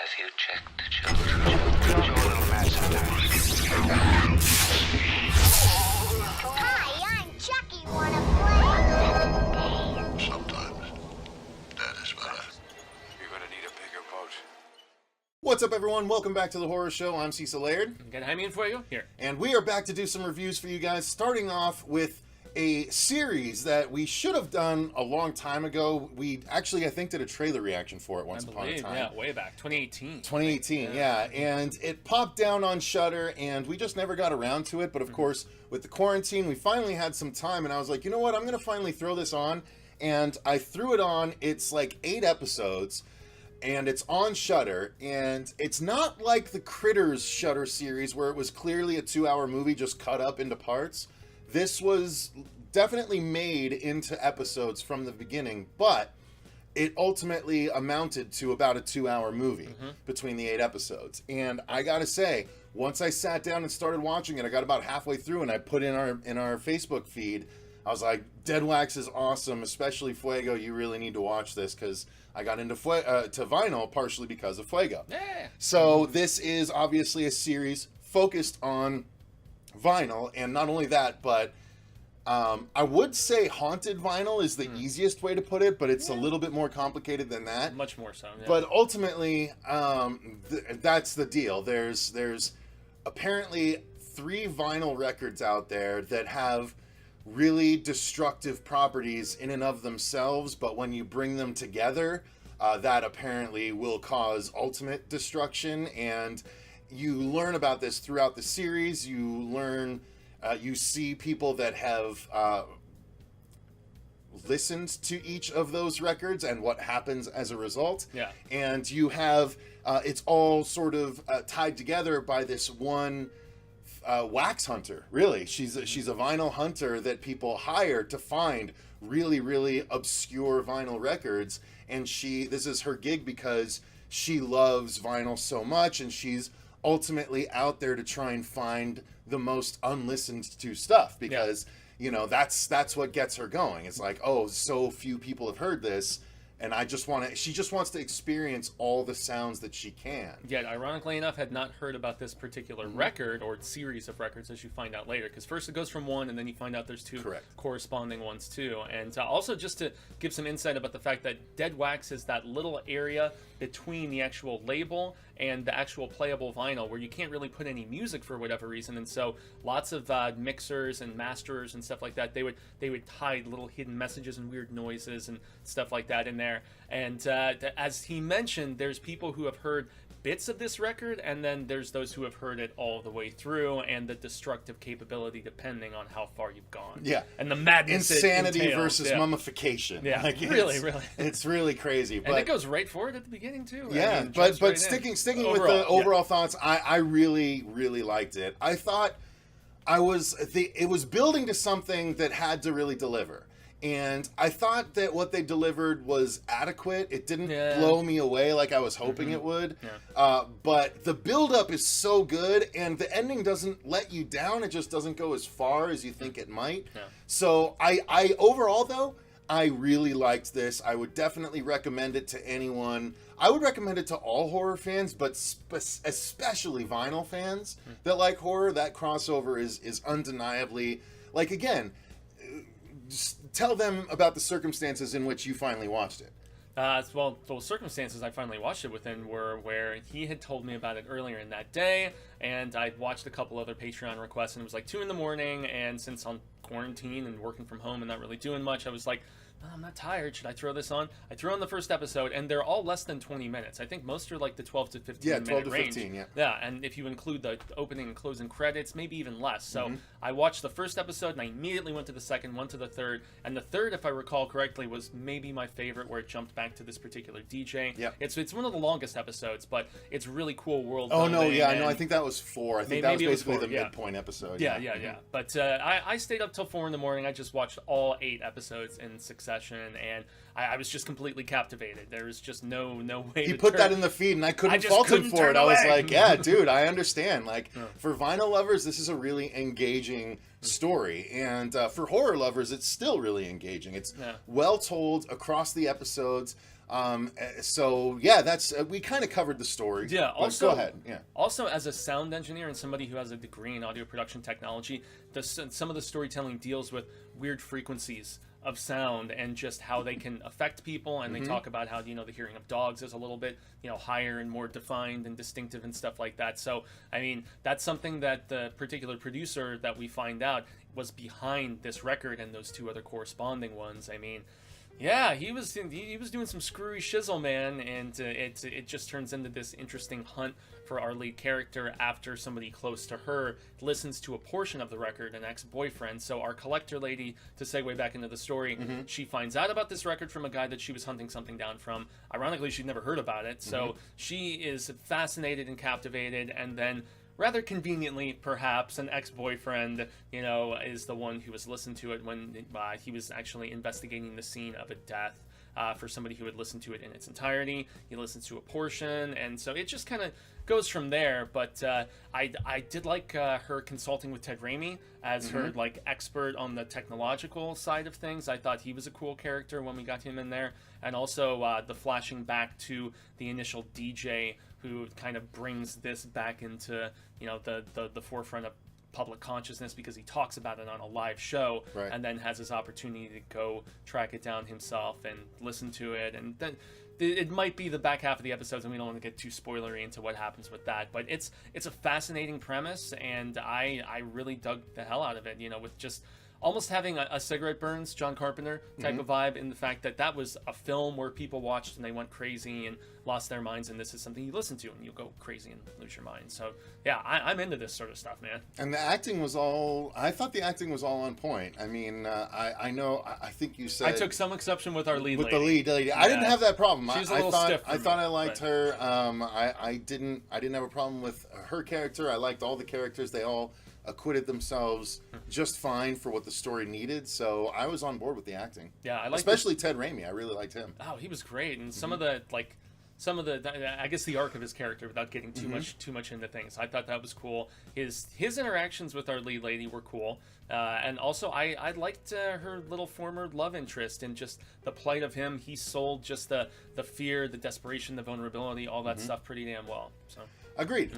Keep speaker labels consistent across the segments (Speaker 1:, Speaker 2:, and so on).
Speaker 1: Have you checked the children? You're a little mad sometimes.
Speaker 2: Hi, I'm Chucky. Wanna play?
Speaker 3: Sometimes that is better.
Speaker 1: You're gonna need a bigger boat.
Speaker 4: What's up, everyone? Welcome back to the Horror Show. I'm Cecil Laird.
Speaker 5: Got Jaime and Fuego here.
Speaker 4: And we are back to do some reviews for you guys, starting off with a series that we should have done a long time ago. We actually, I think, did a trailer reaction for it once upon a time.
Speaker 5: Yeah, way back, 2018.
Speaker 4: 2018, yeah. And it popped down on Shudder, and we just never got around to it. But of course, with the quarantine, we finally had some time, and I was like, you know what? I'm going to finally throw this on. And I threw it on. It's like 8 episodes. And it's on Shudder, and it's not like the Critters Shudder series where it was clearly a 2-hour movie just cut up into parts. This was definitely made into episodes from the beginning, but it ultimately amounted to about a 2-hour movie between the 8 episodes. And I gotta say, once I sat down and started watching it, I got about halfway through, and I put in our Facebook feed, I was like, Deadwax is awesome, especially Fuego. You really need to watch this, because I got into to vinyl partially because of Fuego.
Speaker 5: Yeah.
Speaker 4: So this is obviously a series focused on vinyl, and not only that, but I would say haunted vinyl is the easiest way to put it, but it's a little bit more complicated than that.
Speaker 5: Much more so. Yeah.
Speaker 4: But ultimately, that's the deal. There's apparently 3 vinyl records out there that have really destructive properties in and of themselves, but when you bring them together, that apparently will cause ultimate destruction. And you learn about this throughout the series. You learn, you see people that have listened to each of those records and what happens as a result.
Speaker 5: Yeah.
Speaker 4: And you have, it's all sort of tied together by this one wax hunter. Really, she's a vinyl hunter that people hire to find really, really obscure vinyl records. And this is her gig because she loves vinyl so much, and she's ultimately out there to try and find the most unlistened to stuff, because you know, that's what gets her going. It's like, oh, so few people have heard this, and she just wants to experience all the sounds that she can.
Speaker 5: Yet, ironically enough, had not heard about this particular record or series of records, as you find out later. Because first it goes from one, and then you find out there's 2 corresponding ones too. And also, just to give some insight about the fact that Deadwax is that little area between the actual label and the actual playable vinyl where you can't really put any music for whatever reason, and so lots of mixers and masterers and stuff like that, they would hide little hidden messages and weird noises and stuff like that in there. And as he mentioned, there's people who have heard bits of this record, and then there's those who have heard it all the way through, and the destructive capability depending on how far you've gone.
Speaker 4: Yeah.
Speaker 5: And the madness
Speaker 4: Insanity
Speaker 5: it entails.
Speaker 4: versus mummification.
Speaker 5: Yeah,
Speaker 4: like,
Speaker 5: really.
Speaker 4: It's really crazy. But
Speaker 5: and it goes right for it at the beginning too.
Speaker 4: Yeah,
Speaker 5: I mean,
Speaker 4: but
Speaker 5: right
Speaker 4: sticking
Speaker 5: in.
Speaker 4: with the overall thoughts, I really, really liked it. I thought it was building to something that had to really deliver. And I thought that what they delivered was adequate. It didn't blow me away like I was hoping it would. Yeah. But the build-up is so good, and the ending doesn't let you down. It just doesn't go as far as you think it might. Yeah. So I overall, though, I really liked this. I would definitely recommend it to anyone. I would recommend it to all horror fans, but especially vinyl fans that like horror. That crossover is undeniably, like, again, just tell them about the circumstances in which you finally watched it.
Speaker 5: Well, the circumstances I finally watched it within were where he had told me about it earlier in that day, and I'd watched a couple other Patreon requests, and it was like 2 in the morning, and since I'm quarantine and working from home and not really doing much, I was like, oh, I'm not tired. Should I throw this on? I threw on the first episode, and they're all less than 20 minutes. I think most are like the 12 to 15 minute range.
Speaker 4: 12 to 15, yeah.
Speaker 5: Yeah, and if you include the opening and closing credits, maybe even less. So I watched the first episode, and I immediately went to the second, went to the third, and the third, if I recall correctly, was maybe my favorite, where it jumped back to this particular DJ.
Speaker 4: Yep.
Speaker 5: It's one of the longest episodes, but it's really cool world
Speaker 4: building. Oh, no, yeah,
Speaker 5: I
Speaker 4: know. I think that was 4. I think that was basically the midpoint episode.
Speaker 5: Yeah. But I stayed up till 4 in the morning. I just watched all 8 episodes in succession, and I was just completely captivated. There was just no way
Speaker 4: He
Speaker 5: to
Speaker 4: put
Speaker 5: turn.
Speaker 4: that in the feed, and I couldn't fault him for it. I was like, yeah, dude, I understand. Like, for vinyl lovers, this is a really engaging story. And for horror lovers, it's still really engaging. It's well told across the episodes. So yeah, that's we kind of covered the story.
Speaker 5: Yeah.
Speaker 4: But
Speaker 5: Also,
Speaker 4: go ahead. Yeah.
Speaker 5: Also, as a sound engineer and somebody who has a degree in audio production technology, some of the storytelling deals with weird frequencies of sound and just how they can affect people. And they talk about how, the hearing of dogs is a little bit, higher and more defined and distinctive and stuff like that. So, I mean, that's something that the particular producer that we find out was behind this record and those two other corresponding ones. I mean, yeah, he was doing some screwy shizzle, man, and it just turns into this interesting hunt for our lead character after somebody close to her listens to a portion of the record, an ex-boyfriend. So our collector lady, to segue back into the story, she finds out about this record from a guy that she was hunting something down from. Ironically, she'd never heard about it, so she is fascinated and captivated, and then rather conveniently, perhaps, an ex-boyfriend, is the one who was listened to it when he was actually investigating the scene of a death for somebody who had listened to it in its entirety. He listens to a portion, and so it just kind of goes from there. But I did like her consulting with Ted Raimi as her expert on the technological side of things. I thought he was a cool character when we got him in there, and also the flashing back to the initial DJ who kind of brings this back into the forefront of public consciousness because he talks about it on a live show, and then has his opportunity to go track it down himself and listen to it. And then it might be the back half of the episodes, and we don't want to get too spoilery into what happens with that, but it's a fascinating premise, and I really dug the hell out of it, with just almost having a cigarette burns John Carpenter type of vibe, in the fact that was a film where people watched and they went crazy and lost their minds, and this is something you listen to and you'll go crazy and lose your mind. So yeah, I'm into this sort of stuff, man.
Speaker 4: And the acting was I thought the acting was all on point. I mean, I think you said
Speaker 5: I took some exception with our lead lady.
Speaker 4: The lead lady. I didn't have that problem.
Speaker 5: She was a little stiff for
Speaker 4: I thought
Speaker 5: me,
Speaker 4: I liked her. I didn't have a problem with her character. I liked all the characters. They all acquitted themselves just fine for what the story needed, so I was on board with the acting.
Speaker 5: Yeah, I
Speaker 4: especially Ted Raimi. I really liked him.
Speaker 5: Oh, he was great, and some of the I guess the arc of his character, without getting too much into things, I thought that was cool. His interactions with our lead lady were cool, and also I liked her little former love interest and just the plight of him. He sold just the fear, the desperation, the vulnerability, all that stuff pretty damn well. So
Speaker 4: agreed.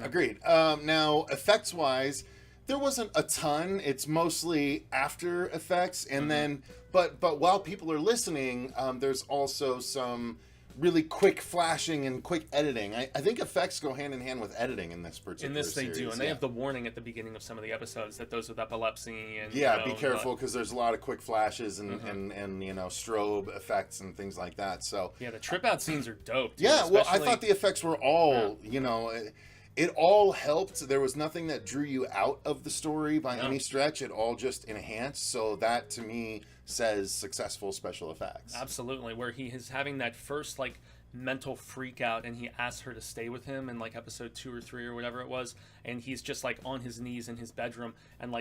Speaker 4: Now effects wise, there wasn't a ton. It's mostly after effects, and then but while people are listening, there's also some really quick flashing and quick editing. I think effects go hand in hand with editing in this particular
Speaker 5: they
Speaker 4: series.
Speaker 5: do, and they have the warning at the beginning of some of the episodes that those with epilepsy and
Speaker 4: be careful because there's a lot of quick flashes and strobe effects and things like that. So
Speaker 5: yeah, the trip out scenes are dope. Too,
Speaker 4: yeah, well, I thought the effects were all it all helped. There was nothing that drew you out of the story by any stretch. It all just enhanced. So that, to me, says successful special effects.
Speaker 5: Absolutely. Where he is having that first, mental freak out, and he asks her to stay with him in, episode 2 or 3 or whatever it was, and he's just, on his knees in his bedroom, and,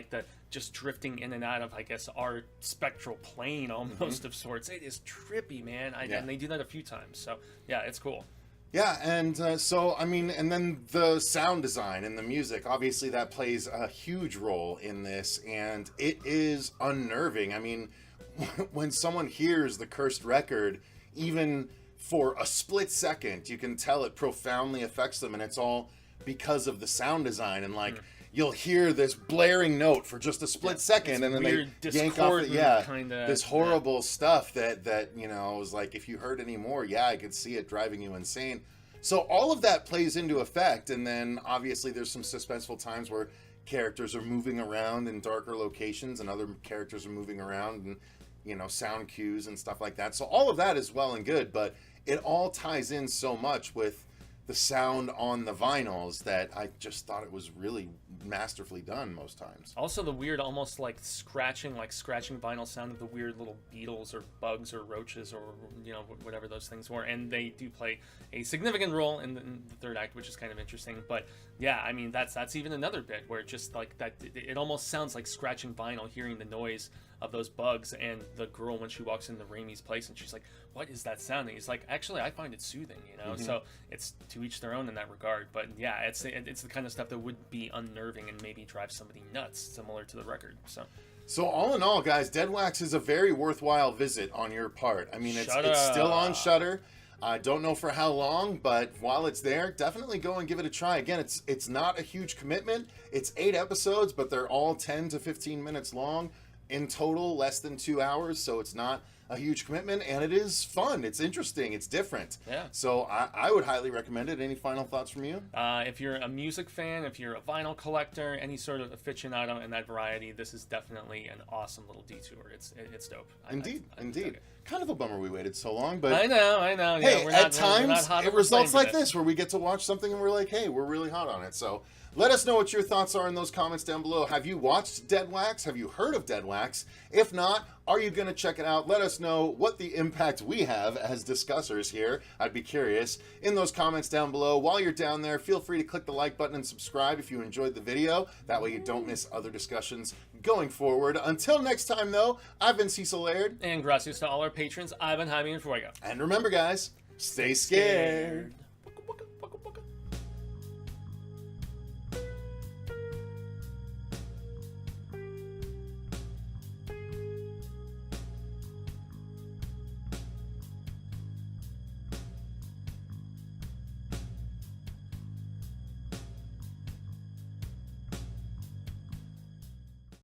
Speaker 5: just drifting in and out of, I guess, our spectral plane almost of sorts. It is trippy, man. And they do that a few times. So, yeah, it's cool.
Speaker 4: Yeah, and and then the sound design and the music, obviously that plays a huge role in this, and it is unnerving. I mean, when someone hears the cursed record, even for a split second, you can tell it profoundly affects them, and it's all because of the sound design, and you'll hear this blaring note for just a split second, and then they yank off this horrible stuff that is if you heard any more, I could see it driving you insane. So all of that plays into effect, and then obviously there's some suspenseful times where characters are moving around in darker locations and other characters are moving around and sound cues and stuff like that. So all of that is well and good, but it all ties in so much with the sound on the vinyls that I just thought it was really masterfully done most times.
Speaker 5: Also the weird, almost scratching vinyl sound of the weird little beetles or bugs or roaches or whatever those things were, and they do play a significant role in the third act, which is kind of interesting. But yeah, I mean that's even another bit where just that it almost sounds like scratching vinyl, hearing the noise of those bugs, and the girl when she walks into Raimi's place and she's like, what is that sound? And he's like, actually I find it soothing, so it's to each their own in that regard. But yeah, it's the kind of stuff that would be unnerving and maybe drive somebody nuts, similar to the record. So
Speaker 4: all in all, guys, Deadwax is a very worthwhile visit on your part. I mean, it's still on Shudder. I don't know for how long, but while it's there, definitely go and give it a try. Again, it's not a huge commitment. It's 8 episodes, but they're all 10 to 15 minutes long. In total, less than 2 hours, so it's not a huge commitment, and it is fun. It's interesting. It's different.
Speaker 5: Yeah.
Speaker 4: So I would highly recommend it. Any final thoughts from you?
Speaker 5: If you're a music fan, if you're a vinyl collector, any sort of aficionado in that variety, this is definitely an awesome little detour. It's dope.
Speaker 4: Indeed,
Speaker 5: I
Speaker 4: indeed.
Speaker 5: dug it.
Speaker 4: Kind of a bummer we waited so long, but
Speaker 5: I know.
Speaker 4: hey,
Speaker 5: Yeah,
Speaker 4: at times
Speaker 5: hot
Speaker 4: it
Speaker 5: over
Speaker 4: results
Speaker 5: flame
Speaker 4: like
Speaker 5: for
Speaker 4: this where we get to watch something and we're like, hey, we're really hot on it. So let us know what your thoughts are in those comments down below. Have you watched Deadwax? Have you heard of Deadwax? If not, are you going to check it out? Let us know what the impact we have as discussers here. I'd be curious in those comments down below. While you're down there, feel free to click the like button and subscribe if you enjoyed the video. That way you don't miss other discussions going forward. Until next time, though, I've been Cecil Laird.
Speaker 5: And gracias to all our patrons. I've been Jaime and Fuego.
Speaker 4: And remember, guys, stay scared.